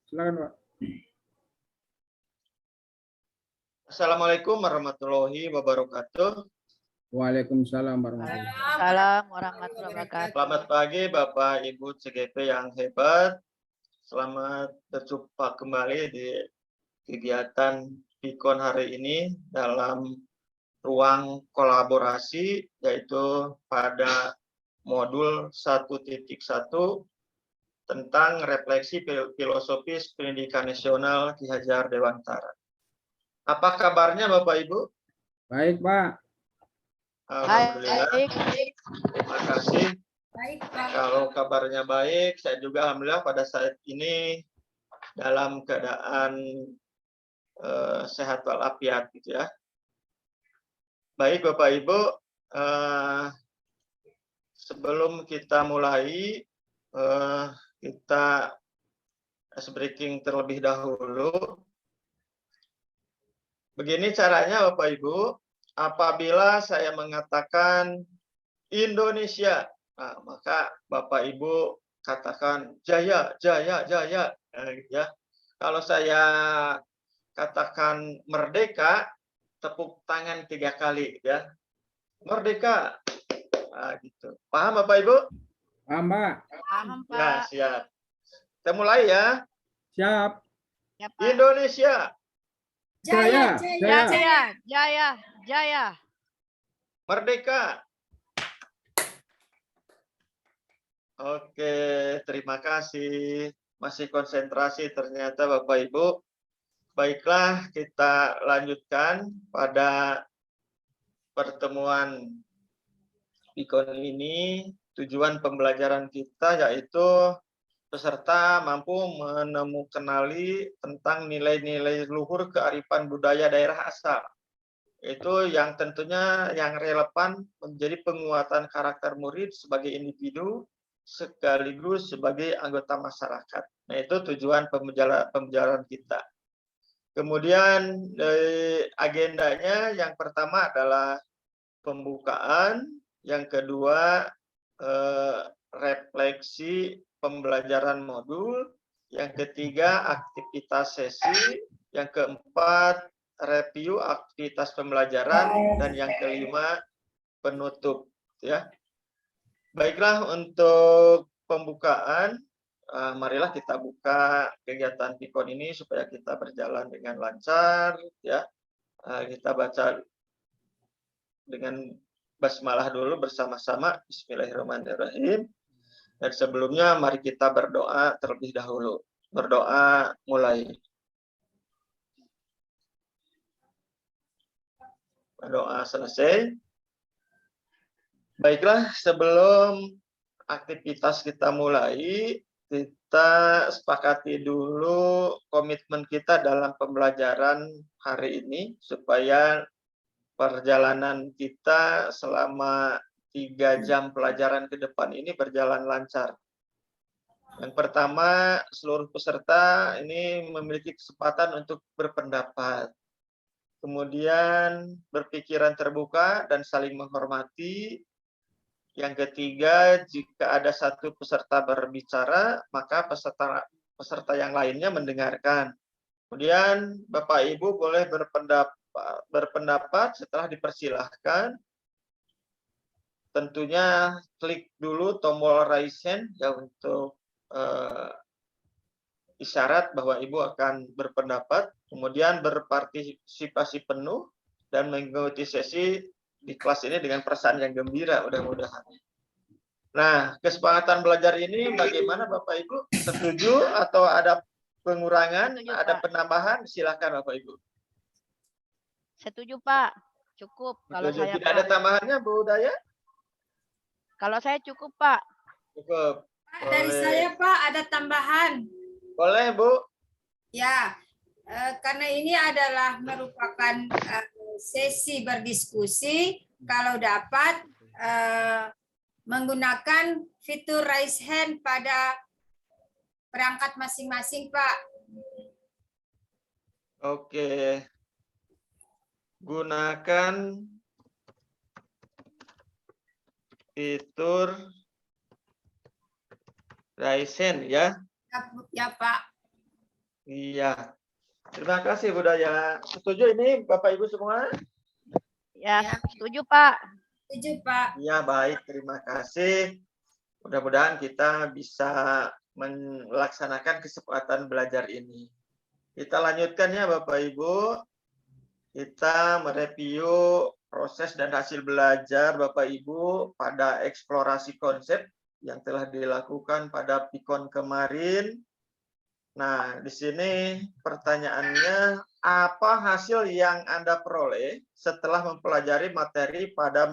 Silakan, Pak. Assalamualaikum warahmatullahi wabarakatuh. Waalaikumsalam warahmatullahi wabarakatuh. Salam warahmatullahi wabarakatuh. Selamat pagi Bapak Ibu CGP yang hebat. Selamat berjumpa kembali di kegiatan Pikon hari ini dalam ruang kolaborasi, yaitu pada modul 1.1 tentang refleksi filosofis pendidikan nasional Ki Hajar Dewantara. Apa kabarnya Bapak Ibu? Baik, Pak. Alhamdulillah. Baik. Terima kasih. Baik, Pak. Kalau kabarnya baik, saya juga alhamdulillah pada saat ini dalam keadaan sehat walafiat gitu ya. Baik Bapak Ibu, sebelum kita mulai, kita ice breaking terlebih dahulu. Begini caranya Bapak Ibu, apabila saya mengatakan Indonesia, nah, maka Bapak Ibu katakan jaya, jaya, jaya. Ya. Kalau saya katakan merdeka, tepuk tangan 3 kali. Ya. Merdeka. Nah, gitu. Paham Bapak Ibu? Paham, Pak? Paham, Ya, Pak. siap. Kita mulai ya. Siap. Ya, Pak. Indonesia. Jaya, jaya. Jaya, jaya, jaya. Merdeka. Oke, terima kasih. Masih konsentrasi ternyata Bapak Ibu. Baiklah, kita lanjutkan pada pertemuan Pikon ini. Tujuan pembelajaran kita yaitu peserta mampu menemukanali tentang nilai-nilai luhur kearifan budaya daerah asal. Itu yang tentunya yang relevan menjadi penguatan karakter murid sebagai individu sekaligus sebagai anggota masyarakat. Nah, itu tujuan pembelajaran kita. Kemudian agendanya yang pertama adalah pembukaan, yang kedua refleksi pembelajaran modul, yang ketiga aktivitas sesi, yang keempat review aktivitas pembelajaran, dan yang kelima penutup. Ya, baiklah untuk pembukaan, marilah kita buka kegiatan Pikon ini supaya kita berjalan dengan lancar. Ya, kita baca dengan basmalah dulu bersama-sama. Bismillahirrahmanirrahim. Dan sebelumnya mari kita berdoa terlebih dahulu. Berdoa mulai. Berdoa selesai. Baiklah, sebelum aktivitas kita mulai, kita sepakati dulu komitmen kita dalam pembelajaran hari ini supaya perjalanan kita selama 3 jam pelajaran ke depan ini berjalan lancar. Yang pertama, seluruh peserta ini memiliki kesempatan untuk berpendapat. Kemudian berpikiran terbuka dan saling menghormati. Yang ketiga, jika ada satu peserta berbicara, maka peserta yang lainnya mendengarkan. Kemudian Bapak Ibu boleh berpendapat setelah dipersilahkan. Tentunya klik dulu tombol raise hand ya untuk isyarat bahwa Ibu akan berpendapat, kemudian berpartisipasi penuh dan mengikuti sesi di kelas ini dengan perasaan yang gembira mudah-mudahan. Nah, kesepakatan belajar ini bagaimana Bapak Ibu? Setuju atau ada pengurangan, Setuju, ada Pak. penambahan? Silakan Bapak Ibu. Setuju, Pak. Cukup kalau Setuju. saya, Tidak ada Pak. tambahannya Bu Daya? Kalau saya cukup, Pak. Cukup. Pak, dari Boleh. saya Pak ada tambahan. Boleh Bu. Ya, karena ini adalah merupakan sesi berdiskusi, kalau dapat menggunakan fitur raise hand pada perangkat masing-masing, Pak. Oke. Gunakan fitur raise hand ya. Ya, Pak. Iya. Terima kasih Budaya. Setuju ini Bapak Ibu semua? Ya, Ya. setuju Pak. Setuju, Pak. Iya, baik. Terima kasih. Mudah-mudahan kita bisa melaksanakan kesempatan belajar ini. Kita lanjutkan ya Bapak Ibu. Kita mereview proses dan hasil belajar Bapak Ibu pada eksplorasi konsep yang telah dilakukan pada PIKON kemarin. Nah, di sini pertanyaannya, apa hasil yang Anda peroleh setelah mempelajari materi pada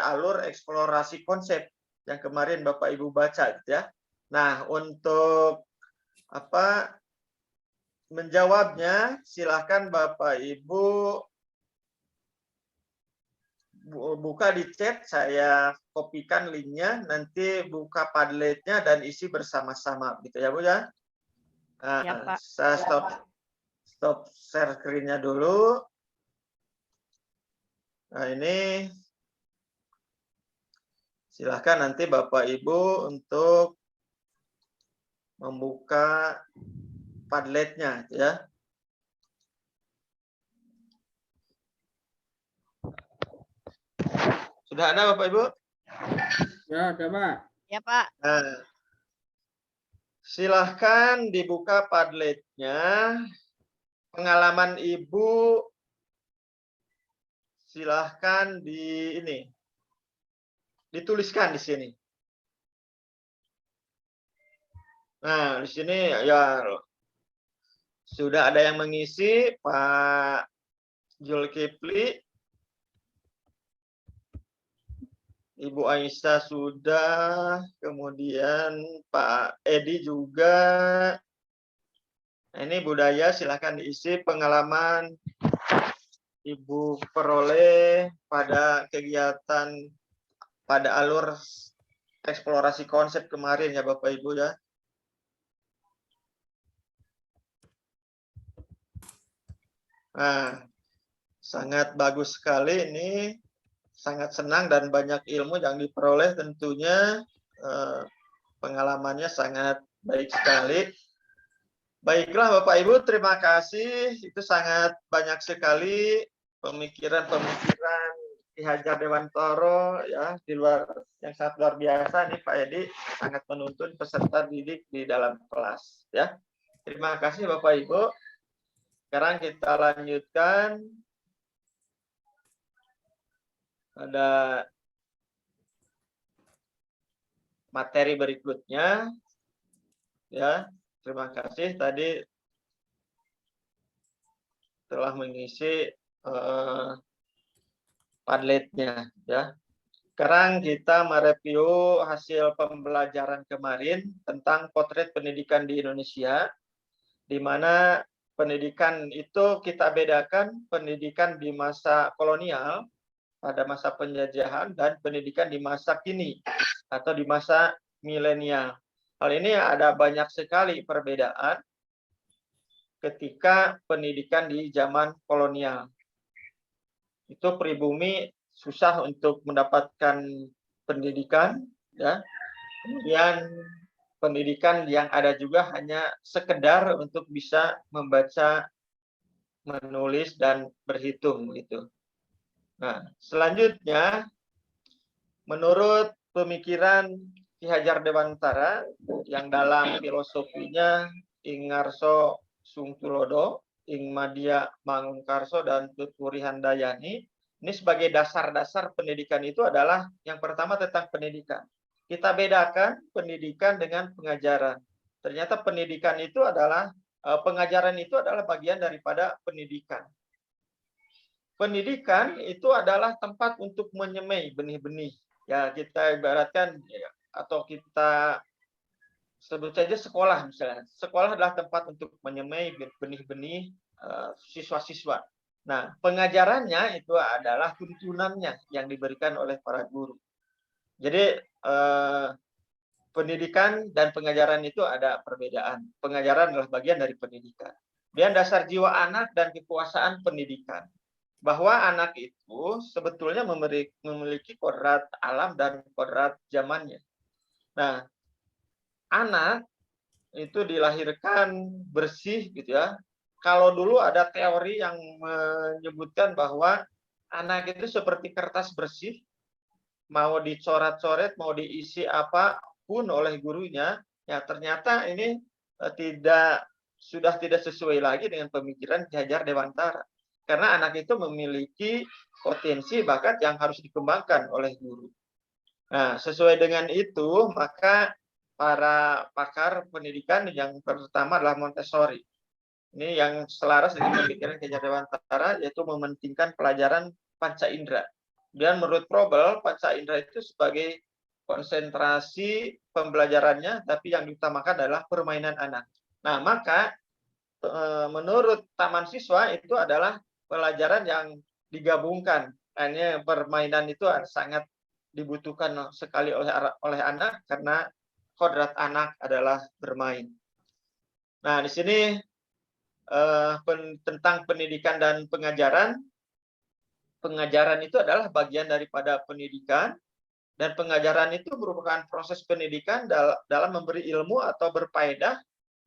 alur eksplorasi konsep yang kemarin Bapak Ibu baca, gitu ya. Nah, untuk menjawabnya, silakan Bapak Ibu buka di chat, saya kopikan linknya, nanti buka Padletnya dan isi bersama-sama, gitu ya Bu ya. Nah, Ya, Pak. saya stop share screen-nya dulu. Nah, ini silahkan nanti Bapak Ibu untuk membuka Padletnya, ya. Sudah ada Bapak Ibu? Ya, ada Pak. Ya, Pak. Nah, silahkan dibuka Padletnya. Pengalaman Ibu silahkan dituliskan di sini. Nah, di sini ya sudah ada yang mengisi, Pak Zulkifli, Ibu Aisyah sudah, kemudian Pak Edi juga. Nah, ini Budaya, silahkan diisi pengalaman Ibu peroleh pada kegiatan pada alur eksplorasi konsep kemarin ya Bapak Ibu ya. Nah, sangat bagus sekali ini. Sangat senang dan banyak ilmu yang diperoleh tentunya. Pengalamannya sangat baik sekali. Baiklah Bapak Ibu, terima kasih. Itu sangat banyak sekali pemikiran-pemikiran Ki Hajar Dewantara ya, di luar yang sangat luar biasa nih Pak Edi, sangat menuntun peserta didik di dalam kelas ya. Terima kasih Bapak Ibu. Sekarang kita lanjutkan pada materi berikutnya ya. Terima kasih tadi telah mengisi Padletnya ya. Sekarang kita mereview hasil pembelajaran kemarin tentang potret pendidikan di Indonesia, di mana pendidikan itu kita bedakan pendidikan di masa kolonial pada masa penjajahan dan pendidikan di masa kini atau di masa milenial. Hal ini ada banyak sekali perbedaan ketika pendidikan di zaman kolonial. Itu pribumi susah untuk mendapatkan pendidikan, ya. Kemudian pendidikan yang ada juga hanya sekedar untuk bisa membaca, menulis dan berhitung gitu. Nah, selanjutnya menurut pemikiran Ki Hajar Dewantara yang dalam filosofinya Ing Ngarso Sungtulodo, Ing Madya Mangunkarso dan Tuturi Handayani, ini sebagai dasar-dasar pendidikan itu adalah yang pertama tentang pendidikan. Kita bedakan pendidikan dengan pengajaran. Ternyata pendidikan itu adalah pengajaran itu adalah bagian daripada pendidikan. Pendidikan itu adalah tempat untuk menyemai benih-benih. Ya, kita ibaratkan atau kita sebut saja sekolah misalnya. Sekolah adalah tempat untuk menyemai benih-benih siswa-siswa. Nah, pengajarannya itu adalah tuntunannya yang diberikan oleh para guru. Jadi pendidikan dan pengajaran itu ada perbedaan. Pengajaran adalah bagian dari pendidikan. Dan dasar jiwa anak dan kekuasaan pendidikan. Bahwa anak itu sebetulnya memiliki kodrat alam dan kodrat zamannya. Nah, anak itu dilahirkan bersih gitu ya. Kalau dulu ada teori yang menyebutkan bahwa anak itu seperti kertas bersih, mau dicoret-coret, mau diisi apapun oleh gurunya, ya ternyata ini sudah tidak sesuai lagi dengan pemikiran Ki Hajar Dewantara. Karena anak itu memiliki potensi bakat yang harus dikembangkan oleh guru. Nah, sesuai dengan itu, maka para pakar pendidikan yang pertama adalah Montessori. Ini yang selaras dengan pemikiran Ki Hajar Dewantara, yaitu mementingkan pelajaran panca indera. Dan menurut Froebel, panca indera itu sebagai konsentrasi pembelajarannya, tapi yang diutamakan adalah permainan anak. Nah, maka menurut Taman Siswa itu adalah pelajaran yang digabungkan. Hanya permainan itu sangat dibutuhkan sekali oleh anak karena kodrat anak adalah bermain. Nah, di sini tentang pendidikan dan pengajaran. Pengajaran itu adalah bagian daripada pendidikan, dan pengajaran itu merupakan proses pendidikan dalam memberi ilmu atau berfaedah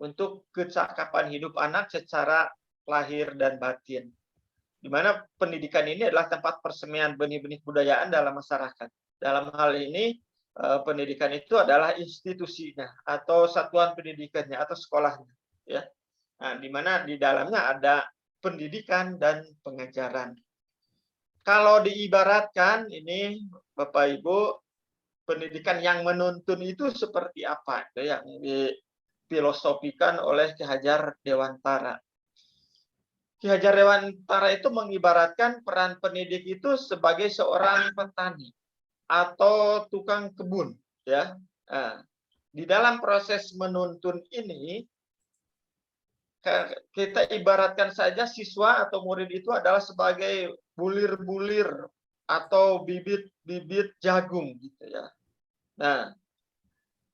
untuk kecakapan hidup anak secara lahir dan batin. Di mana pendidikan ini adalah tempat persemian benih-benih kebudayaan dalam masyarakat. Dalam hal ini, pendidikan itu adalah institusinya atau satuan pendidikannya atau sekolahnya. Ya. Nah, di mana di dalamnya ada pendidikan dan pengajaran. Kalau diibaratkan ini, Bapak Ibu, pendidikan yang menuntun itu seperti apa? Itu yang difilosofikan oleh Ki Hajar Dewantara. Ki Hajar Dewantara itu mengibaratkan peran pendidik itu sebagai seorang petani atau tukang kebun, ya. Nah, di dalam proses menuntun ini, kita ibaratkan saja siswa atau murid itu adalah sebagai bulir-bulir atau bibit-bibit jagung gitu ya. Nah,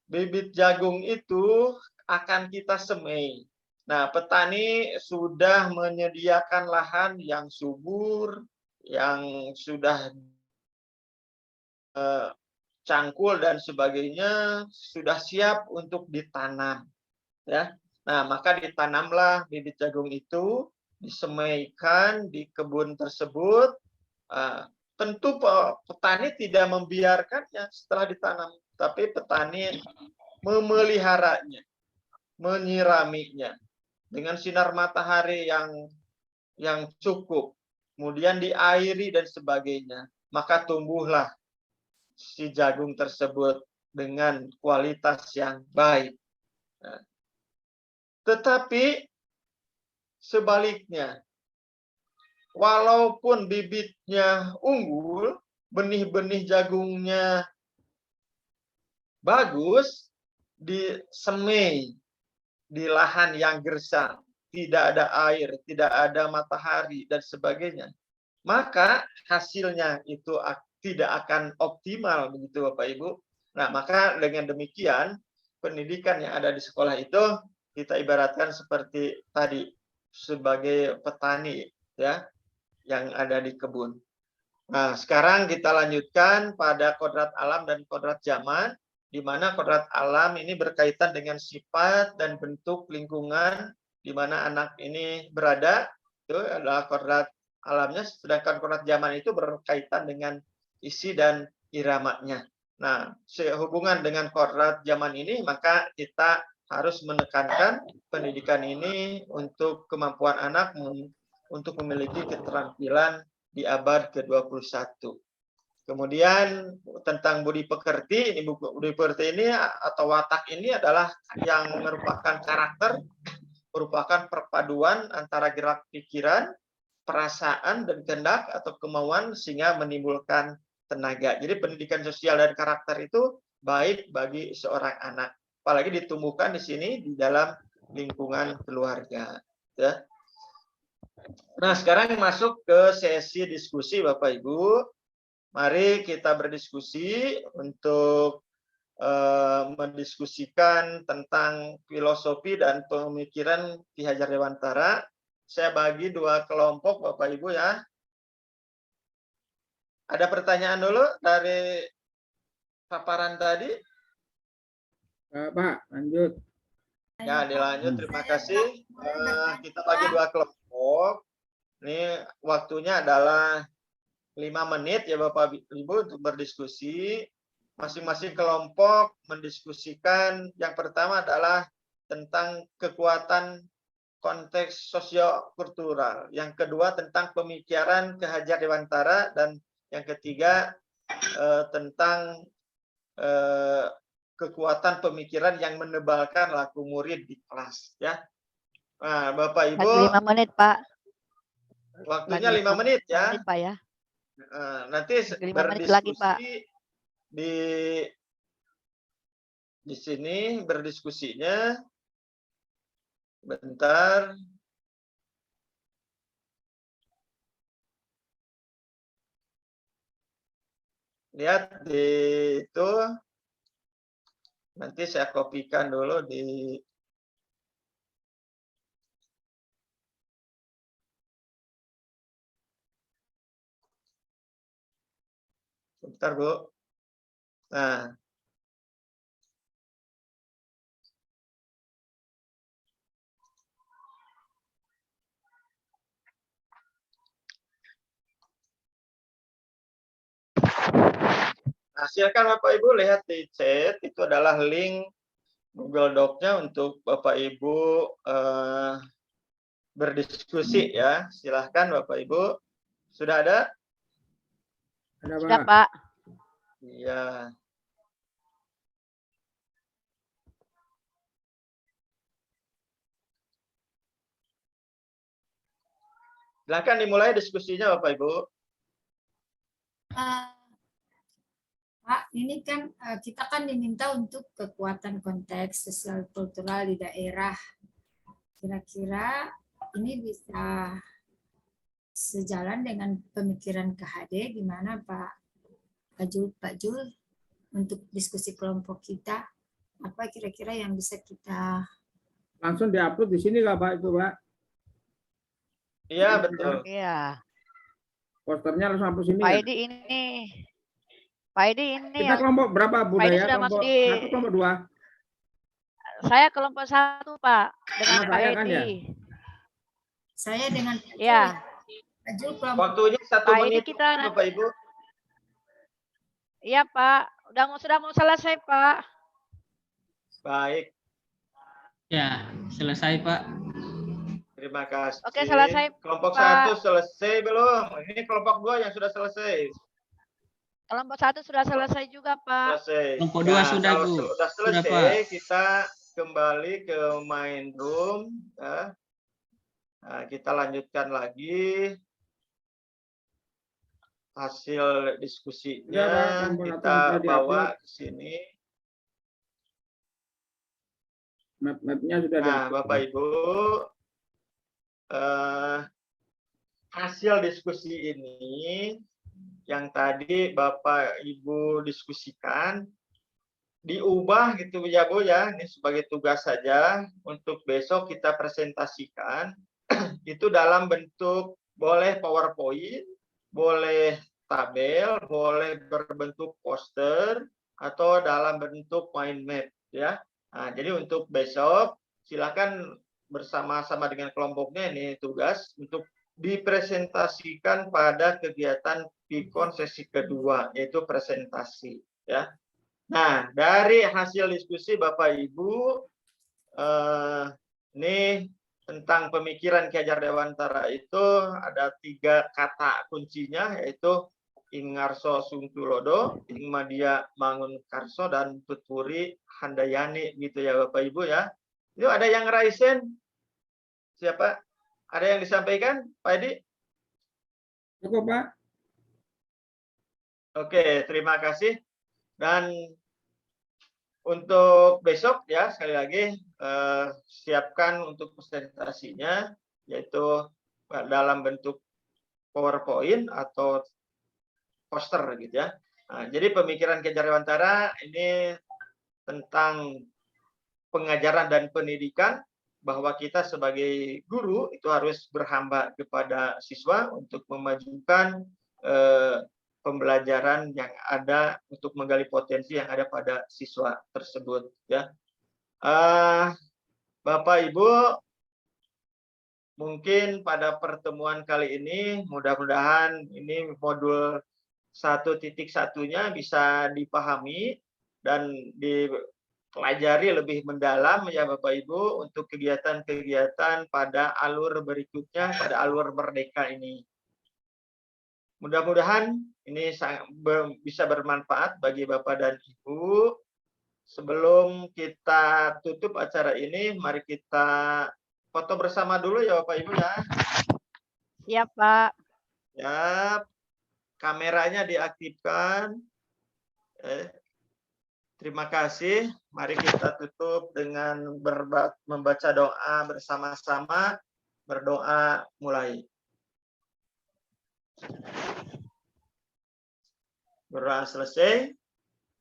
bibit jagung itu akan kita semai. Nah, petani sudah menyediakan lahan yang subur, yang sudah cangkul dan sebagainya, sudah siap untuk ditanam, ya. Nah, maka ditanamlah bibit jagung itu, disemaikan di kebun tersebut. Tentu petani tidak membiarkannya setelah ditanam, tapi petani memeliharanya, menyiraminya dengan sinar matahari yang cukup, kemudian diairi dan sebagainya, maka tumbuhlah si jagung tersebut dengan kualitas yang baik. Nah, tetapi sebaliknya, walaupun bibitnya unggul, benih-benih jagungnya bagus, disemai di lahan yang gersang, tidak ada air, tidak ada matahari, dan sebagainya, maka hasilnya itu tidak akan optimal, begitu Bapak Ibu. Nah, maka dengan demikian, pendidikan yang ada di sekolah itu kita ibaratkan seperti tadi, sebagai petani ya yang ada di kebun. Nah, sekarang kita lanjutkan pada kodrat alam dan kodrat zaman, di mana kodrat alam ini berkaitan dengan sifat dan bentuk lingkungan di mana anak ini berada. Itu adalah kodrat alamnya, sedangkan kodrat zaman itu berkaitan dengan isi dan iramanya. Nah, sehubungan dengan kodrat zaman ini, maka kita harus menekankan pendidikan ini untuk kemampuan anak untuk memiliki keterampilan di abad ke-21. Kemudian tentang budi pekerti, ini budi pekerti ini atau watak ini adalah yang merupakan karakter, merupakan perpaduan antara gerak pikiran, perasaan, dan kehendak atau kemauan sehingga menimbulkan tenaga. Jadi pendidikan sosial dan karakter itu baik bagi seorang anak. Apalagi ditumbuhkan di sini di dalam lingkungan keluarga. Ya. Nah, sekarang masuk ke sesi diskusi Bapak Ibu. Mari kita berdiskusi untuk mendiskusikan tentang filosofi dan pemikiran Ki Hajar Dewantara. Saya bagi dua kelompok Bapak Ibu ya. Ada pertanyaan dulu dari paparan tadi? Pak, lanjut. Ya, dilanjut. Terima kasih. Kita bagi 2 kelompok. Ini waktunya adalah 5 menit ya Bapak Ibu untuk berdiskusi. Masing-masing kelompok mendiskusikan. Yang pertama adalah tentang kekuatan konteks sosiokultural. Yang kedua tentang pemikiran Ki Hajar Dewantara, dan yang ketiga tentang kekuatan pemikiran yang menebalkan laku murid di kelas ya. Nah, Bapak Ibu, Lagi 5 menit, Pak. waktunya Lagi 5 menit ya. menit, Pak ya. Nanti 5 menit lagi, Pak. berdiskusi di sini, berdiskusinya bentar. Lihat di itu, nanti saya kopikan dulu di bentar Bu. Nah, silakan Bapak Ibu lihat di chat, itu adalah link Google Doc-nya untuk Bapak Ibu berdiskusi ya. Silahkan Bapak Ibu. Sudah ada? Ada Sudah, Pak. Pak. Iya. Silakan dimulai diskusinya Bapak Ibu. Pak, ini kan kita kan diminta untuk kekuatan konteks sosial kultural di daerah. Kira-kira ini bisa sejalan dengan pemikiran KHD, gimana Pak Jul untuk diskusi kelompok kita? Apa kira-kira yang bisa kita Langsung diupload di sini nggak Pak itu Pak? Iya betul. Iya. Posternya langsung hapus sini. Pak Ya? Edi ini. Pak Edi ini Kita yang kelompok berapa Pak Edi budaya? sudah Kelompok masuk di 1, kelompok 2? saya kelompok 1, Pak, dengan Sama Pak saya kan Edi. ya? saya dengan Pak Jul, Ya. Pak Jul kelompok Waktunya 1 Pak Edi menit kita Bapak Ibu. Iya, Pak. Sudah mau selesai, Pak. Baik. Ya, selesai Pak. Terima kasih. Oke, selesai, Kelompok Pak. 1 selesai belum? Ini kelompok 2 yang sudah selesai. Kelompok 1 sudah selesai juga, Pak. Selesai. Kelompok 2 sudah, kalau Bu. sudah Sudah, selesai, Pak. kita kembali ke main room. Ya. Nah, kita lanjutkan lagi hasil diskusinya. Ya, Pak. Kelompok Kita satu sudah bawa diupload. ke sini. Map-mapnya sudah ada. Nah, Bapak Ibu, hasil diskusi ini yang tadi Bapak Ibu diskusikan diubah gitu ya Bu ya. Ini sebagai tugas saja untuk besok kita presentasikan itu dalam bentuk boleh PowerPoint, boleh tabel, boleh berbentuk poster atau dalam bentuk mind map ya. Nah, jadi untuk besok silakan bersama-sama dengan kelompoknya ini tugas untuk dipresentasikan pada kegiatan PIKON sesi kedua, yaitu presentasi ya. Nah, dari hasil diskusi Bapak Ibu ini tentang pemikiran Ki Hajar Dewantara itu ada 3 kata kuncinya, yaitu Ing Ngarso Sungtulodo, Ing Madia Mangun Karso, dan Tuturi Handayani gitu ya Bapak Ibu ya. Itu ada yang raisen? Siapa? Ada yang disampaikan, Pak Edi? Cukup, Pak. Oke, terima kasih. Dan untuk besok ya, sekali lagi siapkan untuk presentasinya, yaitu dalam bentuk PowerPoint atau poster gitu ya. Nah, jadi pemikiran Ki Hajar Dewantara ini tentang pengajaran dan pendidikan, bahwa kita sebagai guru itu harus berhamba kepada siswa untuk memajukan pembelajaran yang ada untuk menggali potensi yang ada pada siswa tersebut ya. Bapak Ibu, mungkin pada pertemuan kali ini mudah-mudahan ini modul 1.1-nya bisa dipahami dan dipelajari lebih mendalam ya Bapak Ibu untuk kegiatan-kegiatan pada alur berikutnya, pada alur merdeka ini. Mudah-mudahan ini bisa bermanfaat bagi Bapak dan Ibu. Sebelum kita tutup acara ini, mari kita foto bersama dulu ya Bapak Ibu ya. Iya, Pak. Ya, kameranya diaktifkan. Terima kasih. Mari kita tutup dengan membaca doa bersama-sama. Berdoa mulai. Berdoa selesai.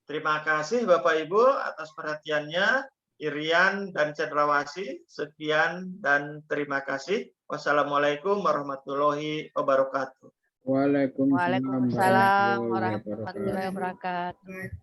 Terima kasih Bapak Ibu atas perhatiannya. Irian dan Cendrawasih, sekian dan terima kasih. Wassalamualaikum warahmatullahi wabarakatuh. Waalaikumsalam Waalaikumsalam warahmatullahi warahmatullahi wabarakatuh. wabarakatuh.